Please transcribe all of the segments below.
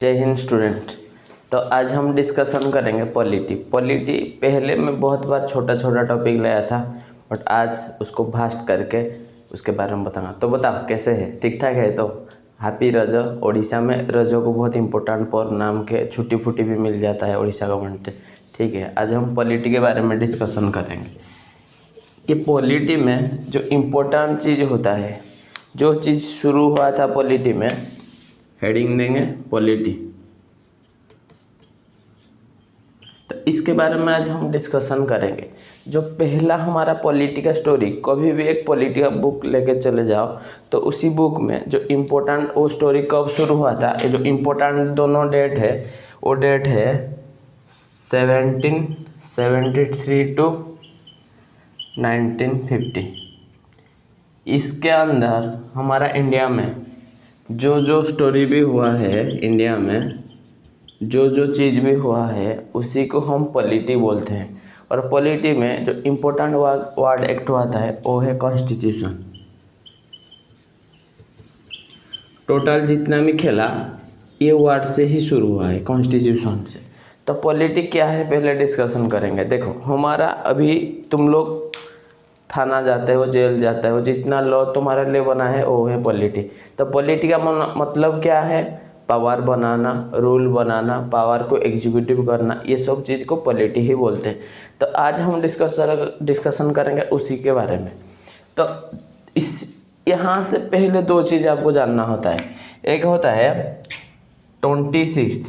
जय हिंद स्टूडेंट। तो आज हम डिस्कशन करेंगे पॉलिटी। पॉलिटी पहले मैं बहुत बार छोटा छोटा टॉपिक लाया था, बट आज उसको भास्ट करके उसके बारे में बताऊंगा। तो बताओ कैसे है, ठीक ठाक है? तो हैप्पी रजो। उड़ीसा में रजो को बहुत इंपॉर्टेंट पर नाम के छुट्टी फुट्टी भी मिल जाता है उड़ीसा गवर्नमेंट से। ठीक है, आज हम पॉलिटी के बारे में डिस्कशन करेंगे कि पॉलिटी में जो इम्पोर्टेंट चीज़ होता है, जो चीज़ शुरू हुआ था पॉलिटी में, हेडिंग देंगे पॉलिटी। तो इसके बारे में आज हम डिस्कशन करेंगे। जो पहला हमारा पॉलिटी का स्टोरी, कभी भी एक पॉलिटी का बुक लेके चले जाओ तो उसी बुक में जो इम्पोर्टेंट वो स्टोरी कब शुरू हुआ था, ये जो इम्पोर्टेंट दोनों डेट है, वो डेट है 1773 टू 1950। इसके अंदर हमारा इंडिया में जो जो स्टोरी भी हुआ है, इंडिया में जो जो चीज़ भी हुआ है, उसी को हम पॉलिटी बोलते हैं। और पॉलिटी में जो इम्पोर्टेंट वर्ड एक्ट हुआ था वो है कॉन्स्टिट्यूशन। टोटल जितना भी खेला ये वर्ड से ही शुरू हुआ है, कॉन्स्टिट्यूशन से। तो पॉलिटी क्या है पहले डिस्कशन करेंगे। देखो, हमारा अभी तुम लोग थाना जाते हो, जेल जाते हो, जितना लॉ तुम्हारे लिए बना है वो है पॉलिटी। तो पॉलिटी का मतलब क्या है? पावर बनाना, रूल बनाना, पावर को एग्जीक्यूटिव करना, ये सब चीज़ को पॉलिटी ही बोलते हैं। तो आज हम डिस्कशन करेंगे उसी के बारे में। तो इस यहाँ से पहले दो चीज़ आपको जानना होता है। एक होता है 26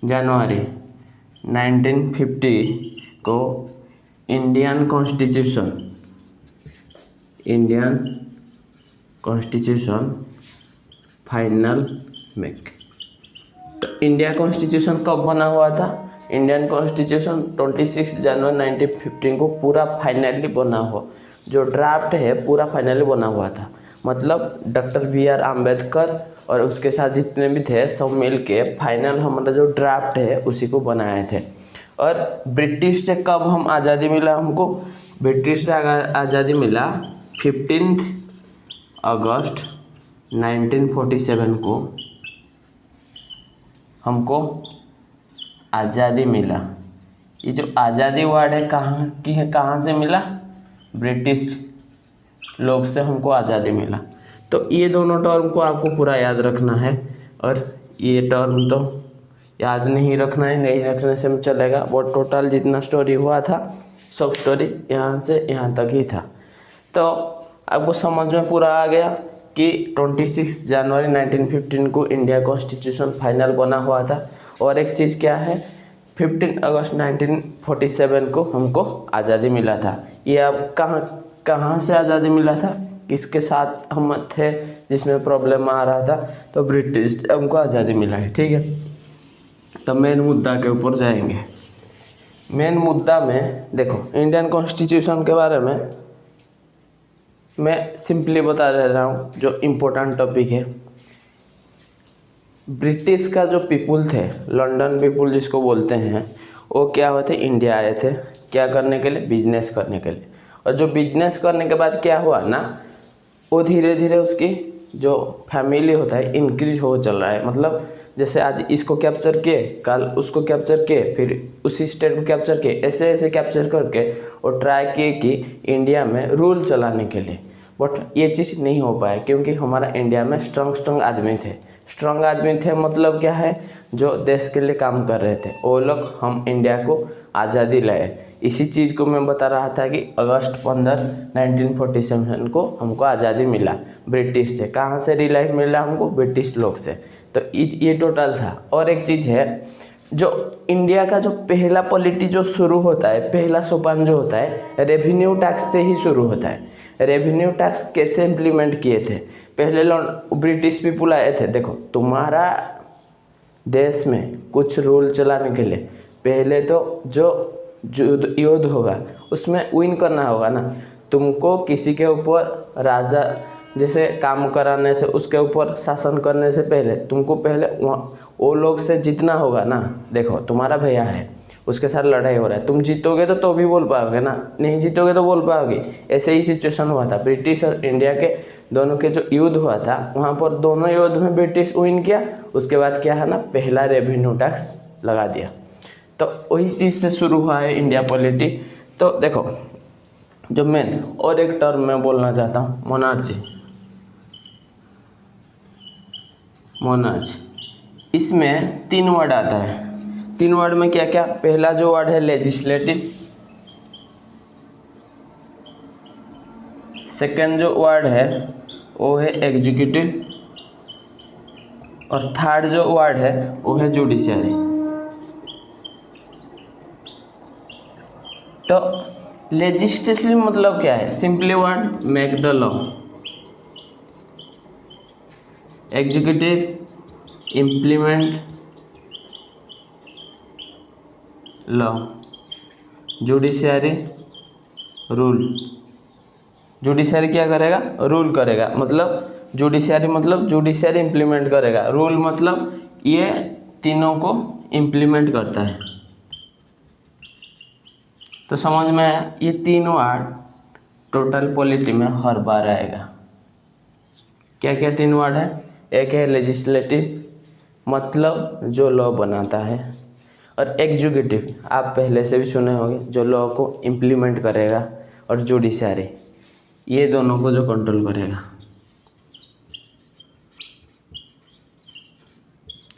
जनवरी 1950 को इंडियन कॉन्स्टिट्यूशन फाइनल मेक। तो इंडिया कॉन्स्टिट्यूशन कब बना हुआ था? इंडियन कॉन्स्टिट्यूशन 26 जनवरी 1915 को पूरा फाइनली बना हुआ, जो ड्राफ्ट है पूरा फाइनली बना हुआ था। मतलब डॉक्टर BR अम्बेडकर और उसके साथ जितने भी थे सब मिल के फाइनल हमारा जो ड्राफ्ट है उसी को बनाए थे। और ब्रिटिश से कब हम आज़ादी मिला हमको? ब्रिटिश से आज़ादी मिला 15 अगस्त 1947 को हमको आज़ादी मिला। ये जो आज़ादी वर्ड है कहाँ की है, कहाँ से मिला? ब्रिटिश लोग से हमको आज़ादी मिला। तो ये दोनों टर्म को आपको पूरा याद रखना है। और ये टर्म तो याद नहीं रखना है, नहीं रखने से चलेगा। वो टोटल जितना स्टोरी हुआ था सब स्टोरी यहाँ से यहाँ तक ही था। तो आपको समझ में पूरा आ गया कि 26 जनवरी 1915 को इंडिया कॉन्स्टिट्यूशन फाइनल बना हुआ था। और एक चीज़ क्या है, 15 अगस्त 1947 को हमको आज़ादी मिला था। ये अब कहाँ से आज़ादी मिला था, किसके साथ हम थे जिसमें प्रॉब्लम आ रहा था? तो ब्रिटिश हमको आज़ादी मिला है। ठीक है, तो मेन मुद्दा के ऊपर जाएंगे। मेन मुद्दा में देखो, इंडियन कॉन्स्टिट्यूशन के बारे में मैं सिंपली बता दे रहा हूँ जो इम्पोर्टेंट टॉपिक है। ब्रिटिश का जो पीपुल थे, लंदन पीपुल जिसको बोलते हैं, वो क्या होते, इंडिया आए थे क्या करने के लिए? बिजनेस करने के लिए। और जो बिजनेस करने के बाद क्या हुआ ना, वो धीरे धीरे उसकी जो फैमिली होता है इंक्रीज हो चल रहा है। मतलब जैसे आज इसको कैप्चर किए, कल उसको कैप्चर किए, फिर उसी स्टेट को कैप्चर किए, ऐसे ऐसे कैप्चर करके और ट्राई किए कि इंडिया में रूल चलाने के लिए। बट ये चीज़ नहीं हो पाया क्योंकि हमारा इंडिया में स्ट्रॉन्ग आदमी थे। स्ट्रॉन्ग आदमी थे मतलब क्या है, जो देश के लिए काम कर रहे थे, वो लोग हम इंडिया को आज़ादी लाए। इसी चीज़ को मैं बता रहा था कि अगस्त 15 1947 को हमको आज़ादी मिला ब्रिटिश से। कहाँ से रिलाइफ मिला हमको? ब्रिटिश लोग से। तो ये टोटल था। और एक चीज़ है, जो इंडिया का जो पहला पॉलिटी जो शुरू होता है, पहला सोपान जो होता है, रेवेन्यू टैक्स से ही शुरू होता है। रेवेन्यू टैक्स कैसे इम्प्लीमेंट किए थे? पहले ब्रिटिश पीपुल आए थे। देखो, तुम्हारा देश में कुछ रूल चलाने के लिए पहले तो जो युद्ध होगा उसमें विन करना होगा ना। तुमको किसी के ऊपर राजा जैसे काम कराने से, उसके ऊपर शासन करने से पहले तुमको पहले वो लोग से जीतना होगा ना। देखो, तुम्हारा भैया है, उसके साथ लड़ाई हो रहा है, तुम जीतोगे तो भी बोल पाओगे ना, नहीं जीतोगे तो बोल पाओगे। ऐसे ही सिचुएशन हुआ था ब्रिटिश और इंडिया के दोनों के जो युद्ध हुआ था वहाँ पर दोनों युद्ध में ब्रिटिश विन किया। उसके बाद क्या है ना, पहला रेवेन्यू टैक्स लगा दिया। तो वही चीज़ से शुरू हुआ है इंडिया पॉलिटी। तो देखो जो मेन और एक टर्म मैं बोलना चाहता हूँ, मोनार्ची। इसमें 3 वर्ड आता है। 3 वर्ड में क्या क्या, पहला जो वर्ड है लेजिस्लेटिव, सेकंड जो वर्ड है वो है एग्जीक्यूटिव, और थर्ड जो वर्ड है वो है जुडिशियरी। तो लेजिस्लेटिव मतलब क्या है, simply word make the law, executive implement law, judiciary rule. Judiciary क्या करेगा, रूल करेगा, मतलब जुडिशियरी मतलब जुडिशियरी इम्प्लीमेंट करेगा, रूल मतलब ये तीनों को इम्प्लीमेंट करता है। तो समझ में आया, ये 3 वर्ड टोटल पॉलिटी में हर बार आएगा। क्या क्या 3 वर्ड है, एक है लेजिस्लेटिव मतलब जो लॉ बनाता है, और एग्जीक्यूटिव आप पहले से भी सुने होंगे जो लॉ को इम्प्लीमेंट करेगा, और जुडिशियरी ये दोनों को जो कंट्रोल करेगा।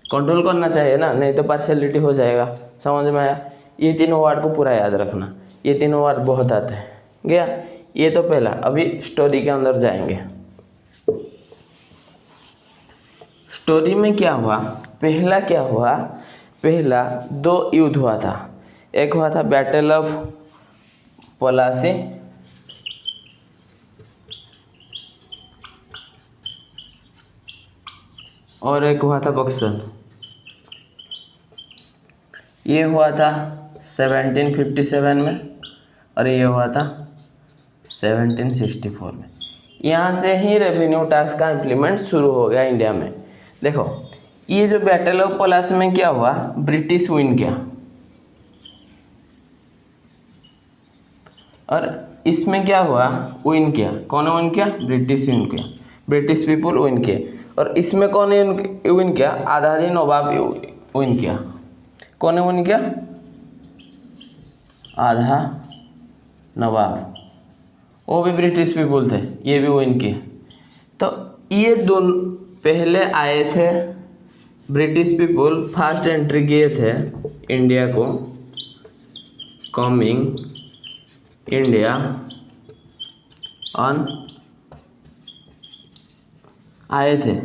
कंट्रोल करना चाहिए ना, नहीं तो पार्शियलिटी हो जाएगा। समझ में आया, ये 3 वर्ड को पूरा याद रखना, ये 3 वर्ड बहुत आते हैं। गया, ये तो पहला। अभी स्टोरी के अंदर जाएंगे। स्टोरी में क्या हुआ, पहला क्या हुआ, पहला 2 युद्ध हुआ था। एक हुआ था बैटल ऑफ पलासी, और एक हुआ था बक्सर। ये हुआ था 1757 में, और ये हुआ था 1764 में। यहाँ से ही रेवेन्यू टैक्स का इम्प्लीमेंट शुरू हो गया इंडिया में। देखो ये जो बैटल ऑफ पलासी में क्या हुआ, ब्रिटिश विन किया, और इसमें क्या हुआ, विन किया। कौन विन किया, ब्रिटिश विन किया, ब्रिटिश पीपल विन किए। और इसमें कौन विन किया, आज़ादी नवाब विन किया। कौन विन किया, आधा नवाब, वो भी ब्रिटिश पीपल थे, ये भी विन किए। तो ये दोनों पहले आए थे, ब्रिटिश पीपल फर्स्ट एंट्री किए थे इंडिया को, कमिंग इंडिया ऑन आए थे।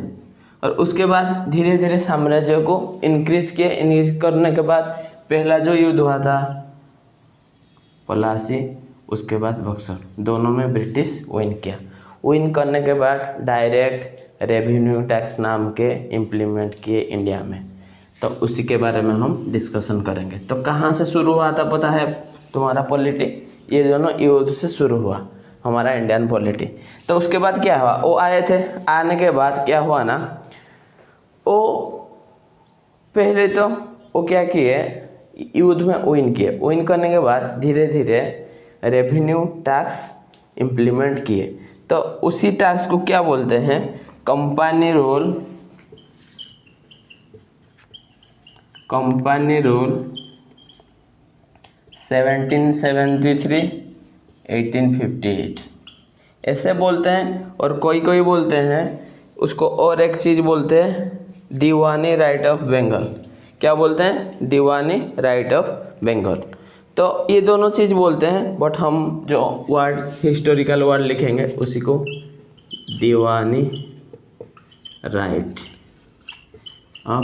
और उसके बाद धीरे धीरे साम्राज्य को इंक्रीज किए। इंक्रीज करने के बाद पहला जो युद्ध हुआ था पलासी, उसके बाद बक्सर, दोनों में ब्रिटिश विन किया। विन करने के बाद डायरेक्ट रेवेन्यू टैक्स नाम के इम्प्लीमेंट किए इंडिया में। तो उसी के बारे में हम डिस्कशन करेंगे। तो कहाँ से शुरू हुआ था पता है तुम्हारा पॉलिटी, ये दोनों युद्ध से शुरू हुआ हमारा इंडियन पॉलिटी। तो उसके बाद क्या हुआ, वो आए थे, आने के बाद क्या हुआ ना, वो पहले तो वो क्या किए, युद्ध में विन किए। विन करने के बाद धीरे धीरे रेवेन्यू टैक्स इम्प्लीमेंट किए। तो उसी टैक्स को क्या बोलते हैं, कंपनी रूल। कंपनी रूल 1773 1858 ऐसे बोलते हैं। और कोई कोई बोलते हैं उसको और एक चीज़ बोलते हैं, दीवानी राइट ऑफ बंगाल। क्या बोलते हैं, दीवानी राइट ऑफ बंगाल। तो ये दोनों चीज़ बोलते हैं, बट हम जो वर्ड हिस्टोरिकल वर्ड लिखेंगे उसी को दीवानी राइट ऑफ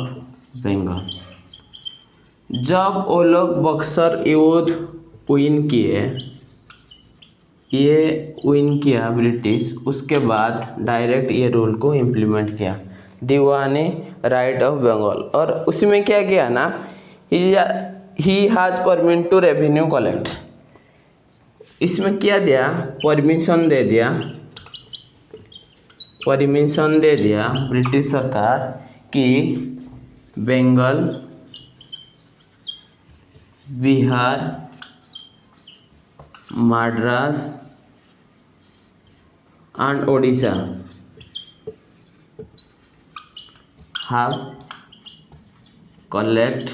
बंगाल। जब वो लोग बक्सर युद्ध विन किए, ये विन किया ब्रिटिश, उसके बाद डायरेक्ट ये रूल को इम्प्लीमेंट किया, दीवानी राइट ऑफ बंगाल। और उसमें क्या किया ना, he has permit to revenue collect. इसमें क्या दिया, परमिशन दे दिया, परमिशन दे दिया ब्रिटिश सरकार कि Bengal, Bihar, Madras and Odisha have collect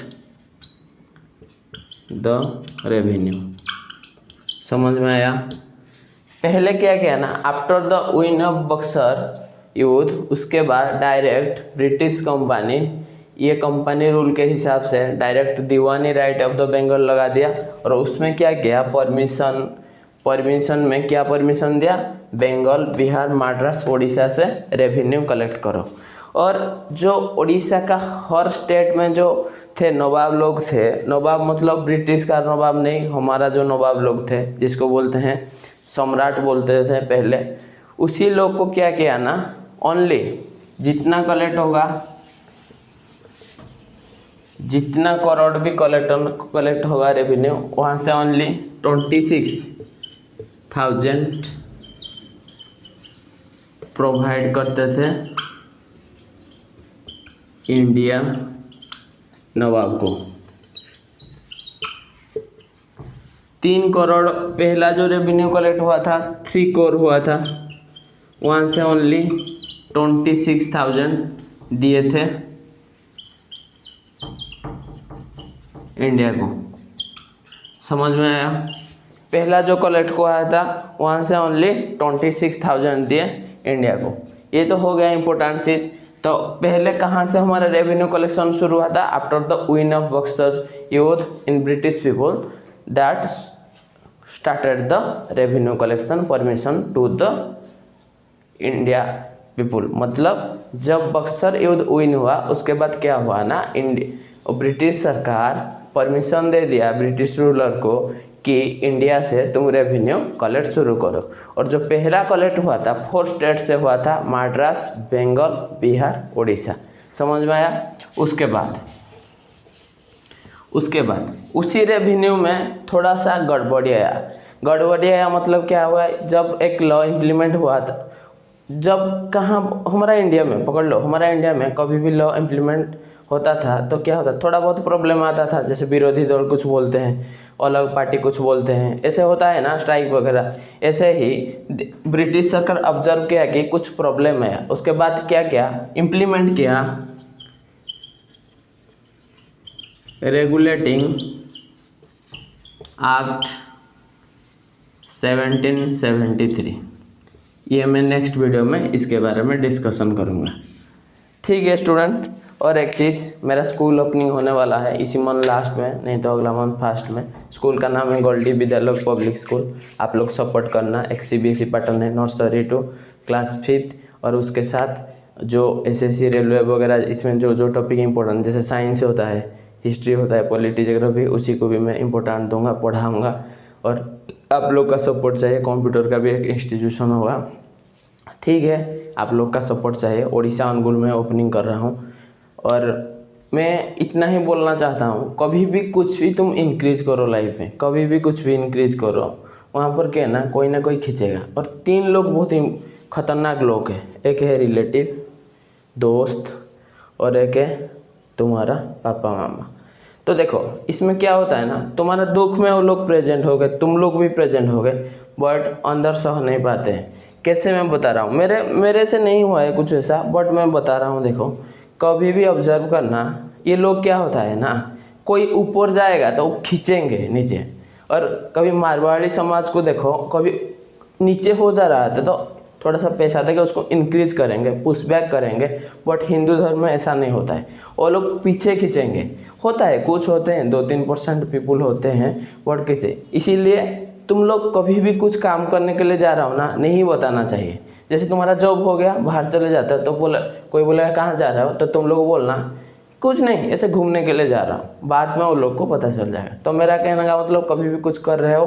the revenue. समझ में आया? पहले क्या किया ना, after the win of Buxar युद्ध, उसके बाद डायरेक्ट ब्रिटिश कंपनी, ये कंपनी रूल के हिसाब से डायरेक्ट दीवानी राइट ऑफ द बंगाल लगा दिया। और उसमें क्या किया, परमिशन में क्या परमिशन दिया, बंगाल, बिहार, मद्रास, उड़ीसा से रेवेन्यू कलेक्ट करो। और जो उड़ीसा का हर स्टेट में जो थे नवाब लोग थे, नवाब मतलब ब्रिटिश का नवाब नहीं, हमारा जो नवाब लोग थे जिसको बोलते हैं सम्राट बोलते थे पहले, उसी लोग को क्या किया ना, ओनली जितना करोड़ भी कलेक्ट होगा रेवेन्यू, वहाँ से ओनली 26,000 प्रोवाइड करते थे इंडिया नवाब को। 3 करोड़ पहला जो रेवेन्यू कलेक्ट हुआ था, 3 करोड़ हुआ था, वहाँ से ओनली 26,000 दिए थे इंडिया को। समझ में आया? पहला जो कलेक्ट हुआ था वहाँ से ओनली 26,000 दिए इंडिया को। ये तो हो गया इम्पोर्टेंट चीज़। तो पहले कहाँ से हमारा रेवेन्यू कलेक्शन शुरू हुआ था, after the win of Buxar युद्ध in British people that started the revenue collection permission to the India people. मतलब जब बक्सर युद्ध विन हुआ उसके बाद क्या हुआ ना, ब्रिटिश सरकार परमिशन दे दिया ब्रिटिश रूलर को कि इंडिया से तुम रेवेन्यू कलेक्ट शुरू करो। और जो पहला कलेक्ट हुआ था 4 स्टेट से हुआ था, मद्रास, बंगाल, बिहार, उड़ीसा। समझ में आया? उसके बाद उसी रेवेन्यू में थोड़ा सा गड़बड़ी आया। मतलब क्या हुआ, जब एक लॉ इम्प्लीमेंट हुआ था, जब कहाँ हमारा इंडिया में पकड़ लो, हमारा इंडिया में कभी भी लॉ इम्प्लीमेंट होता था तो क्या होता, थोड़ा बहुत प्रॉब्लम आता था। जैसे विरोधी दल कुछ बोलते हैं, अलग पार्टी कुछ बोलते हैं, ऐसे होता है ना, स्ट्राइक वगैरह। ऐसे ही ब्रिटिश सरकार ऑब्जर्व किया कि कुछ प्रॉब्लम है, उसके बाद क्या किया, इम्प्लीमेंट किया रेगुलेटिंग एक्ट 1773। ये मैं नेक्स्ट वीडियो में इसके बारे में डिस्कशन करूँगा। ठीक है स्टूडेंट, और एक चीज़, मेरा स्कूल ओपनिंग होने वाला है इसी मंथ लास्ट में, नहीं तो अगला मंथ फर्स्ट में। स्कूल का नाम है गोल्डी विद्यालय पब्लिक स्कूल। आप लोग सपोर्ट करना। एक CBSE पैटर्न है, नर्सरी टू क्लास 5th। और उसके साथ जो SSC रेलवे वगैरह, इसमें जो टॉपिक इंपॉर्टेंट, जैसे साइंस होता है, हिस्ट्री होता है, पॉलिटी, ज्योग्राफी, उसी को भी मैं इंपॉर्टेंट दूंगा, पढ़ाऊँगा। और आप लोग का सपोर्ट चाहिए। कंप्यूटर का भी एक इंस्टीट्यूशन होगा, ठीक है, आप लोग का सपोर्ट चाहिए। उड़ीसा अनुगुल में ओपनिंग कर रहा हूँ। और मैं इतना ही बोलना चाहता हूँ, कभी भी कुछ भी तुम इंक्रीज करो लाइफ में, कभी भी कुछ भी इंक्रीज करो, वहाँ पर क्या है ना कोई खींचेगा। और 3 लोग बहुत ही खतरनाक लोग हैं, एक है रिलेटिव, दोस्त, और एक है तुम्हारा पापा मामा। तो देखो इसमें क्या होता है ना, तुम्हारा दुख में वो लोग प्रेजेंट हो गए, तुम लोग भी प्रेजेंट हो गए, बट अंदर सह नहीं पाते हैं। कैसे, मैं बता रहा हूँ, मेरे से नहीं हुआ है कुछ ऐसा, बट मैं बता रहा हूँ। देखो कभी भी ऑब्जर्व करना, ये लोग क्या होता है ना, कोई ऊपर जाएगा तो वो खींचेंगे नीचे। और कभी मारवाड़ी समाज को देखो, कभी नीचे हो जा रहा था तो थोड़ा सा पैसा देकर उसको इंक्रीज करेंगे, पुश बैक करेंगे। बट हिंदू धर्म में ऐसा नहीं होता है, वो लोग पीछे खींचेंगे। होता है, कुछ होते हैं, 2-3% पीपुल होते हैं, बट कैसे। इसीलिए तुम लोग कभी भी कुछ काम करने के लिए जा रहा हो ना, नहीं बताना चाहिए। जैसे तुम्हारा जॉब हो गया, बाहर चले जाते हो तो कोई बोलेगा कहाँ जा रहे हो, तो तुम लोग बोलना कुछ नहीं, ऐसे घूमने के लिए जा रहा हूँ, बाद में वो लोग को पता चल जाएगा। तो मेरा कहने का मतलब, कभी भी कुछ कर रहे हो,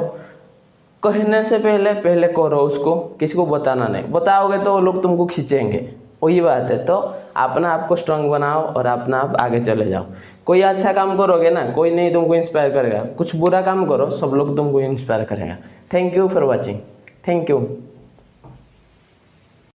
कहने से पहले करो उसको, किसी को बताना नहीं। बताओगे तो वो लोग तुमको खींचेंगे, वही बात है। तो अपना आप को स्ट्रांग बनाओ और अपना आप आगे चले जाओ। कोई अच्छा काम करोगे ना, कोई नहीं तुमको इंस्पायर करेगा। कुछ बुरा काम करो, सब लोग तुमको इंस्पायर करेगा। Thank you for watching. Thank you.